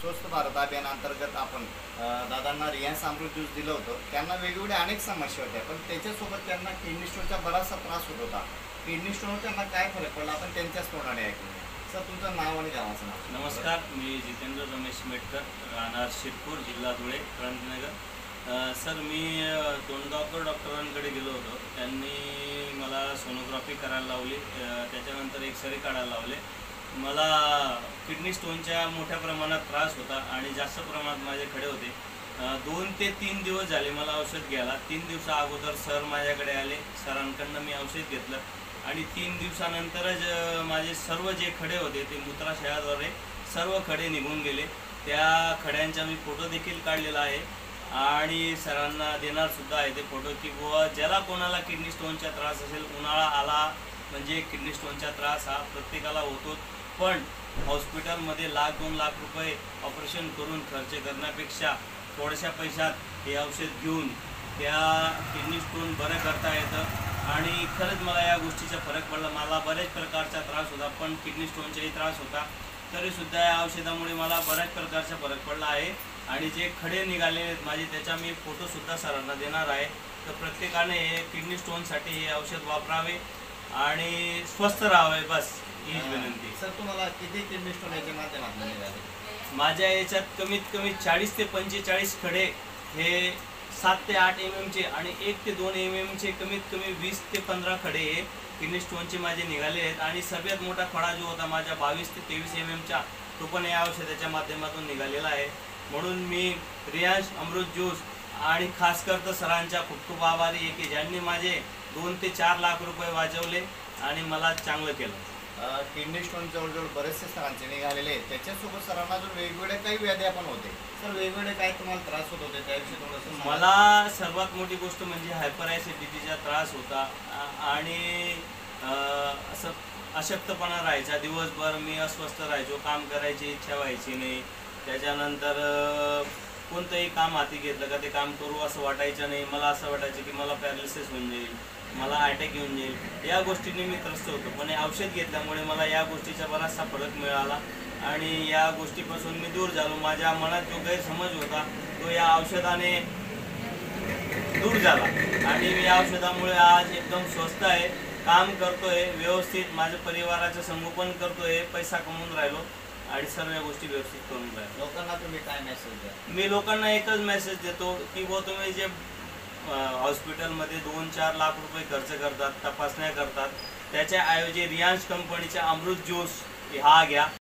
स्वस्थ भारत अभियानांतर्गत आपण दादांना रियांस अमृत ज्यूस दिलं होतं. त्यांना वेगवेगळ्या अनेक समस्या होत्या, पण त्याच्यासोबत त्यांना किडनी स्टोनचा बराचसा त्रास होत होता. किडनी स्टोनवर त्यांना काय फरक पडला आपण त्यांच्याच तोंडाने ऐकूया. सर, तुमचं नाव आणि गावाचं नाव. नमस्कार, मी जितेंद्र रमेश मेटकर, राहणार शिरपूर, जिल्हा धुळे, क्रांतीनगर. सर, मी तोंडगावकर डॉक्टरांकडे गेलो होतो. त्यांनी मला सोनोग्राफी करायला लावली, त्याच्यानंतर एक्सरे काढायला लावले. मला किडनी स्टोनच्या मोठ्या प्रमाणात त्रास होता आणि जास्त प्रमाणात माझे खडे होते. 2 ते 3 दिवस झाले मला औषध घ्यायला. 3 दिवसा अगोदर सर माझ्याकडे आले, सरांकडनं मी औषध घेतलं आणि 3 दिवसानंतरच माझे सर्व जे खडे होते ते मूत्राशयाद्वारे सर्व खडे निघून गेले. त्या खड्यांचा मी फोटो देखील काढलेला आहे आणि सरांना देणारसुद्धा आहे ते फोटो, की बुवा ज्याला कोणाला किडनी स्टोनचा त्रास असेल, उन्हाळा आला म्हणजे किडनी स्टोनचा त्रास हा प्रत्येकाला होतो. पण हॉस्पिटलमध्ये $1,00,000-2 लाख रुपये ऑपरेशन करून खर्च करण्यापेक्षा थोड्याशा पैशात हे औषध घेऊन त्या किडनी स्टोन बरं करता येतं. आणि खरंच मला या गोष्टीचा फरक पडला. मला बऱ्याच प्रकारचा त्रास होता, पण किडनी स्टोनचाही त्रास होता, तरीसुद्धा या औषधामुळे मला बऱ्याच प्रकारचा फरक पडला आहे. आणि जे खडे निघाले आहेत माझे, त्याचा मी फोटोसुद्धा सरांना देणार आहे. तर प्रत्येकाने किडनी स्टोनसाठी हे औषध वापरावे आणि स्वस्थ राहावे, बस हीच विनंती. सर, तुम्हाला किती किडनी स्टोन याच्या माध्यमातून निघाले? माझ्या याच्यात कमीत कमी 40 ते 45 खडे हे 7 ते 8 MM आणि 1 ते 2 MM कमीत कमी 20 ते 15 खडे हे किडनी स्टोनचे माझे निघाले आहेत. आणि सगळ्यात मोठा खडा जो होता माझ्या 22 ते 23 MM तो पण या औषधाच्या माध्यमातून निघालेला आहे. म्हणून मी रियांस अमृत ज्यूस आणि खास कर सरांच्या खूप खूप आभारी आहे, की ज्यांनी माझे 2 ते 4 लाख रुपये वाचवले आणि मला चांगलं केलं. किडनी स्टोन जवळजवळ बरेचसे सरांचे निघालेले आहेत. त्याच्यासोबत सरांना जर वेगवेगळे काही व्याध्या पण होते. सर, वेगवेगळे काय तुम्हाला त्रास होत होते त्याविषयी थोडंसं? मला सर्वात मोठी गोष्ट म्हणजे हायपर ॲसिडिटीचा त्रास होता आणि असं अशक्तपणा राहायचा. दिवसभर मी अस्वस्थ राहायचो, काम करायची इच्छा व्हायची नाही. त्याच्यानंतर कोणतंही काम हाती घेतलं का ते काम करू असं वाटायचं नाही. मला असं वाटायचं की मला पॅरालिसिस होऊन जाईल, मला अटॅक येऊन जाईल. या गोष्टींनी मी त्रस्त होतो. पण हे औषध घेतल्यामुळे मला या गोष्टीचा बराचसा फरक मिळाला आणि या गोष्टीपासून मी दूर झालो. माझ्या मनात जो गैरसमज होता तो या औषधाने दूर झाला आणि मी या औषधामुळे आज एकदम स्वस्थ आहे, काम करतोय व्यवस्थित, माझ्या परिवाराचं संगोपन करतोय, पैसा कमवून राहिलो आणि सर्व गोष्टी व्यवस्थित करून राहिलो. लोकांना तुम्ही काय मेसेज द्या? मी लोकांना एकच मेसेज देतो, की बुवा तुम्ही जे हॉस्पिटलमध्ये 2-4 लाख रुपये खर्च करतात, तपासण्या करतात, त्याच्याऐवजी रियांस कंपनीचा अमृत ज्यूस हा घ्या.